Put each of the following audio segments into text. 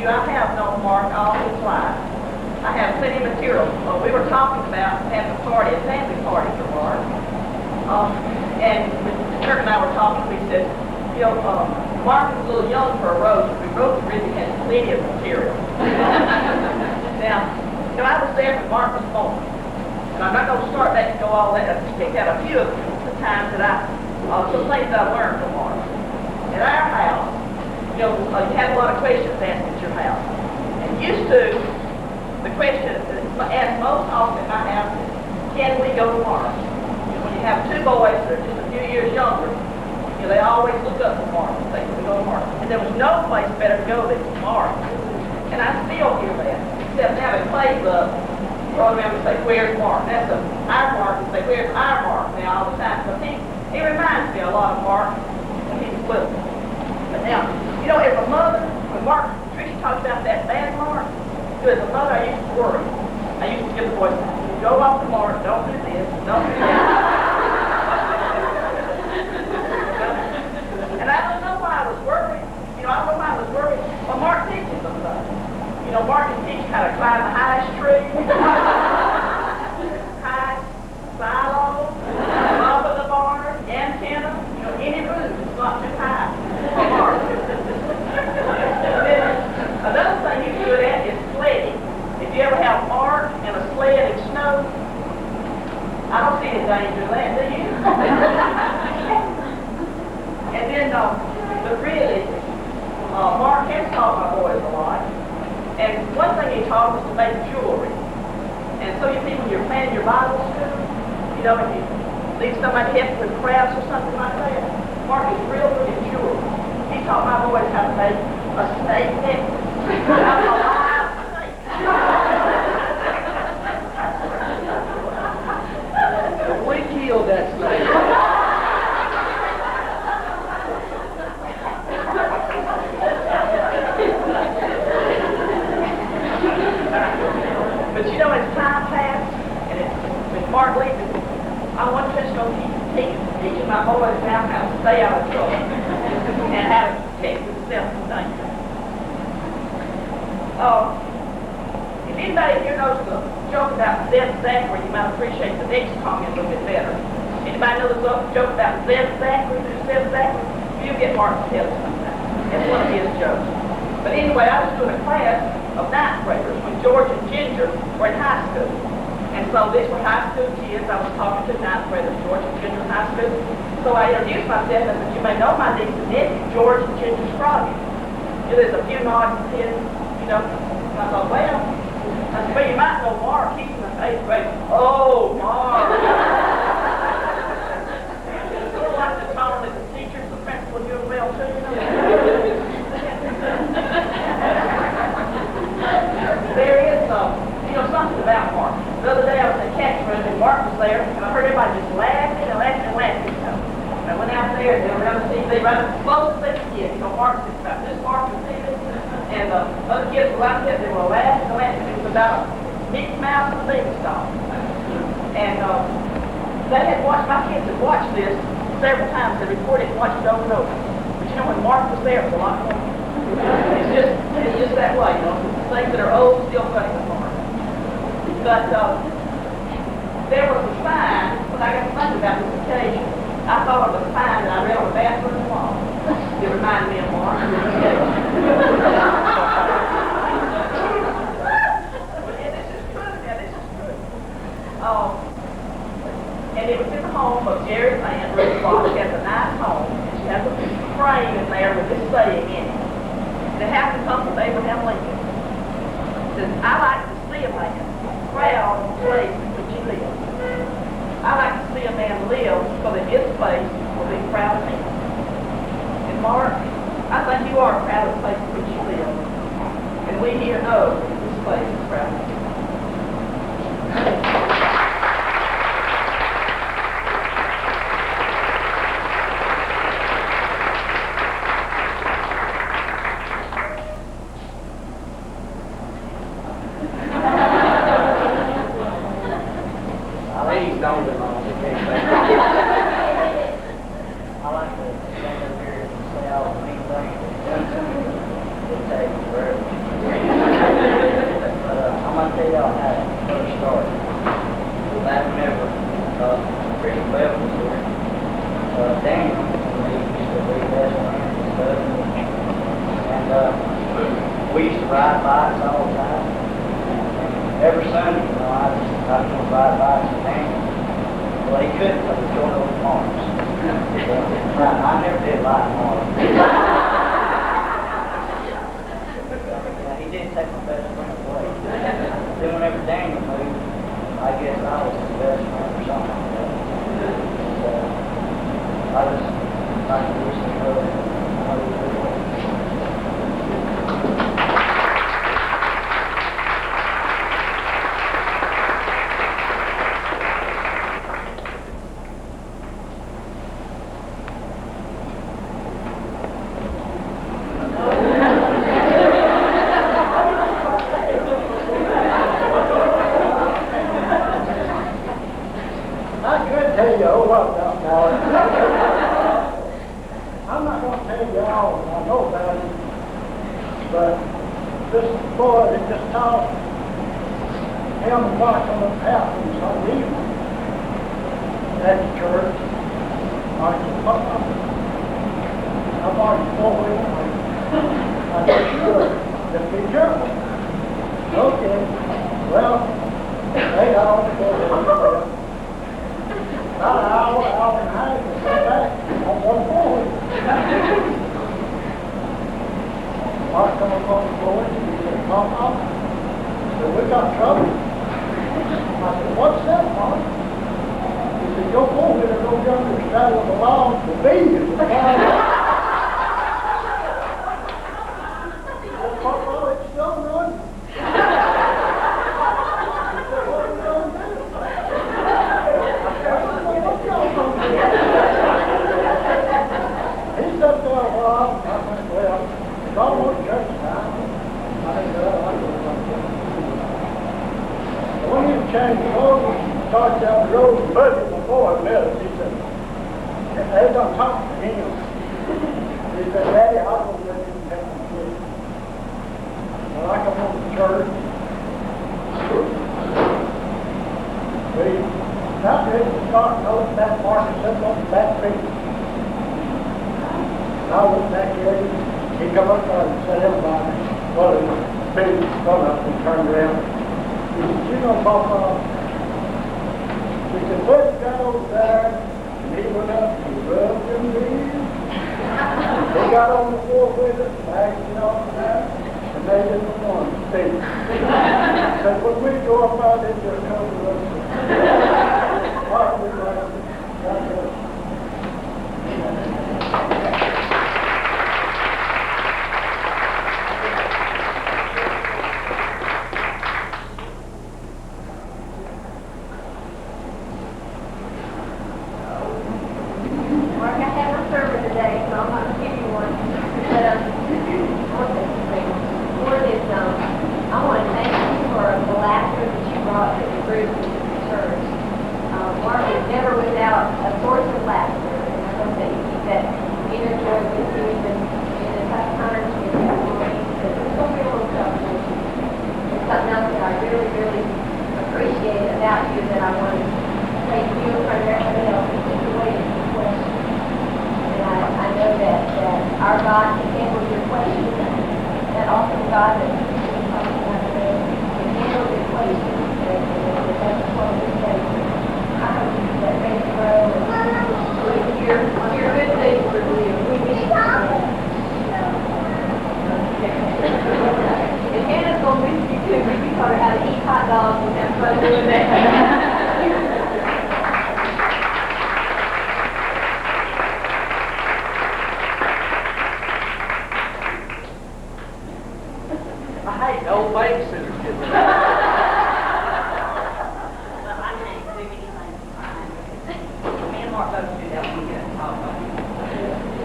you, I have known Mark all his life. I have plenty of material. We were talking about having a party, a family party for Mark. And Kurt and I were talking, we said, you know, Mark was a little young for a roast. We both really had plenty of material. Now, you know, I was there when Mark was born. And I'm not going to start back and go all that. I just picked out a few of the times that some things I learned from Mark. At our house, you know, you have a lot of questions asked at your house. And used to, the question asked most often at my house is, can we go to Mark? You know, when you have two boys that are just a few years younger, you know, they always look up to Mark and say, can we go to Mark? And there was no place better to go than Mark. And I still hear that. Except now they play the program and say, where's Mark? That's our Mark, and say, where's our Mark now all the time. So he reminds me a lot of Mark when he was little. But now, you know, as a mother, when Tricia talks about that bad Mark, as a mother, I used to worry. I used to give the boys, go off to Mark, don't do this, don't do that. And I don't know why I was worried. You know, I don't know why I was worried. Well, Mark teaches them stuff. You know, Mark can teach how to climb the highest tree, high silo, top of the barn, antenna, you know, any roof is not too high for Mark. And then another thing he's good at is sledding. If you ever have Mark and a sled in snow, I don't see any danger in that, do you? And then, but really, Mark has taught my boys a lot. And one thing he taught was to make jewelry. And so you see, when you're planning your Bible school, you know, if you need somebody help with crafts or something like that, Mark is real good at jewelry. He taught my boys how to make a snake necklace. Out of a live snake. We killed that snake. But you know, as time passed, and with Mark leaving, I want to just go keep teaching my boys now how to stay out of trouble and how to protect themselves from danger. If anybody here knows the joke about Zeb Zachary, you might appreciate the next comment a little bit better. Anybody know the joke about Zeb Zachary? Zeb Zachary? You get Mark to tell us sometime. That's one of his jokes. But anyway, I was doing a class of ninth graders when George and Ginger were in high school. And so these were high school kids. I was talking to ninth graders, George and Ginger in high school. So I introduced myself and said, you may know my niece and nephew, George and Ginger Scroggin. You know, there's a few nods and heads, you know. And I thought, well, I said, well, you might know Mark. He's in the 8th grade. Oh, Mark. Sort of like the tone that the teachers, the principal, doing well too, you know. There is, you know, something about Mark. The other day I was in the catch room and Mark was there, and I heard everybody just laughing and laughing and laughing. You know. And I went out there and they were around the TV right as close as they could get. You know, Mark was about this far from the TV, and other kids were like that. They were laughing and laughing. It was about Mickey Mouse and the Beanstalk. And they had watched, my kids had watched this several times. They recorded and watched it over and over. But you know, when Mark was there, it was a lot more. It's just that way, you know. Things that are old still funny with Mark. But there was a sign, when I got to think about this occasion, I thought of a sign that I read on the bathroom wall. It reminded me of Mark. And this is true, now this is true. And it was in the home of Jerry Land, Ruth Fox. She has a nice home, and she has a frame in there with this saying in it. And it happened to come from Abraham Lincoln. It says, I like to see a man proud of the place in which he lives. I like to see a man live so that his place will be proud of him. And Mark, I think you are proud of the place in which you live. And we here know that this place is proud of you. we used to ride bikes all the time. Every Sunday, you know, I was going to ride bikes with Daniel. Well, he couldn't because he was going over Marc's. Right, I never did like Marc. He did take my best friend away. Then whenever Daniel moved, I guess I was his best friend or something like that. So, I just like to wish him good. I really do.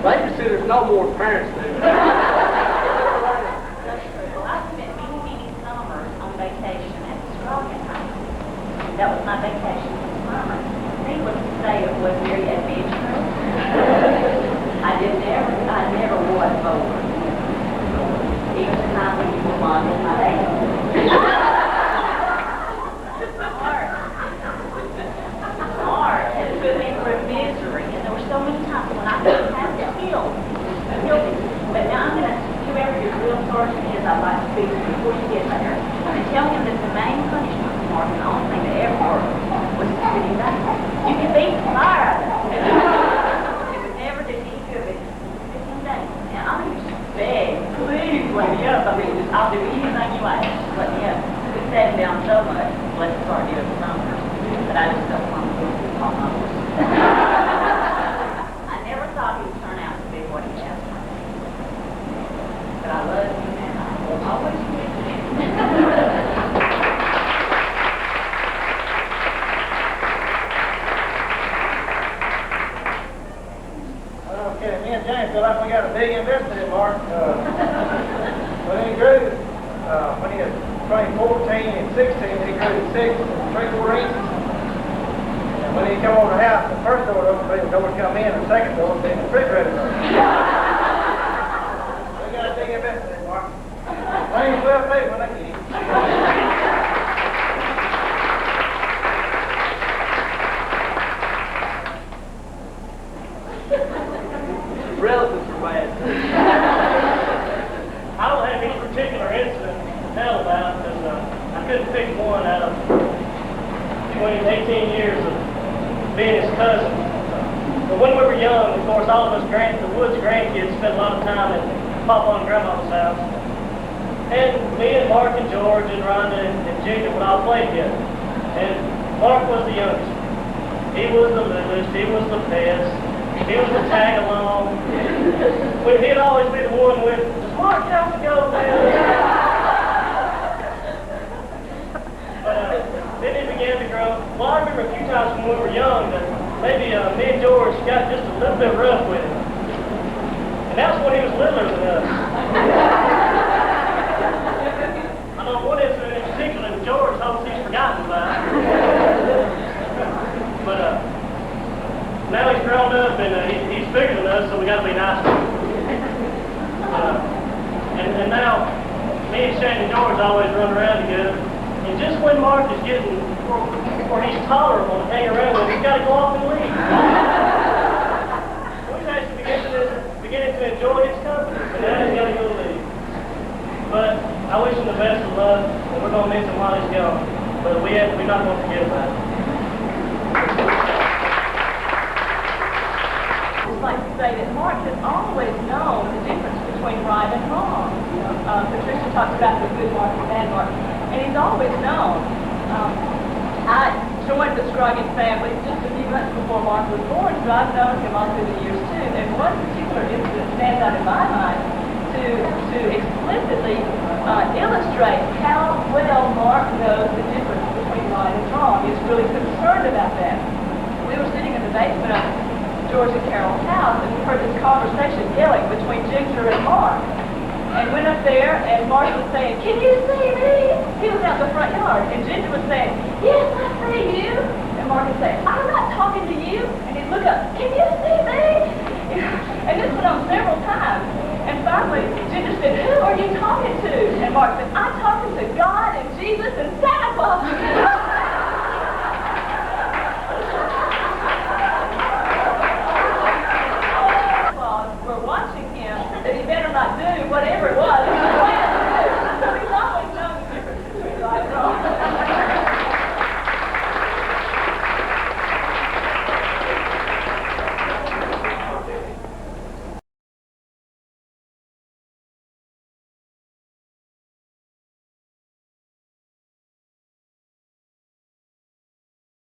Babysitters no more than parents do. Well, I spent many summers on vacation at Scroggin. That was my vacation this summer. Needless to say, it was very adventurous. I never was bored. Even the time when you were modeling my baby. Marc has put me through misery, and there were so many times when I didn't have the skills. But now I'm going to, whoever you're real sergeant is, I'd like to speak to you before you get there. And tell him that the main punishment for Mark, and the only thing that ever worked, was to sit him down. You can beat the fire out of him. It would never do any good, but sit him down. And I used to beg, please let me up. I mean, I'll do anything you ask, just let me up. It sat him down so much, let's start doing the numbers. But I just don't want to go through all numbers. I never thought he would turn out to be what he has. But I love him and I will always be with him. Okay, me and James feel like we got a big investment in Mark. When he grew, when he was between 14 and 16, he grew 6 3/4 inches. And when he come over the house, the first door opened, the door would come in, the second door would be in the refrigerator door. We got a big investment in Mark. Things will pay when they get it. Relatives are bad too. I don't have any particular incident to tell about because I couldn't pick one out of 20, 18 years of being his cousin. But when we were young, of course, all of us the Woods grandkids spent a lot of time at Papa and Grandma's house. And me and Mark and George and Rhonda and Junior would all play together. And Mark was the youngest. He was the littlest. He was the best. He was the tag along. He'd always be the one with, does Mark have to go there? But then he began to grow. Well, I remember a few times when we were young that maybe me and George got just a little bit rough with him. And that's when he was littler than us. I know one incident in particular that George hopes he's forgotten about. But now he's grown up and he's bigger than us, so we got to be nice to him. And now me and Shane and George always run around together. And just when Mark is getting where he's tolerable to hang around with, he's got to go off and leave. We've actually beginning to enjoy his company, and now he's got to go leave. But I wish him the best of luck, and we're going to miss him while he's gone. But we're not going to forget about it. I'd like to say that Mark has always known the difference between right and wrong. Patricia talks about the good Mark and bad Mark, and he's always known. I joined the Scroggin family just a few months before Mark was born, so I've known him all through the years too. And one particular incident stands out in my mind to explicitly illustrate how well Mark knows the difference between right and wrong. He's really concerned about that. We were sitting in the basement of George and Carol's house, and we heard this conversation yelling between Ginger and Mark. And went up there, and Mark was saying, "Can you see me?" He was out in the front yard, and Ginger was saying, "Yes, I see you." And Mark would say, "I'm not talking to you." And he'd look up, "Can you see me?" And this went on several times. And finally, Ginger said, "Who are you talking to?" And Mark said, "I'm talking to God and Jesus and Santa Claus."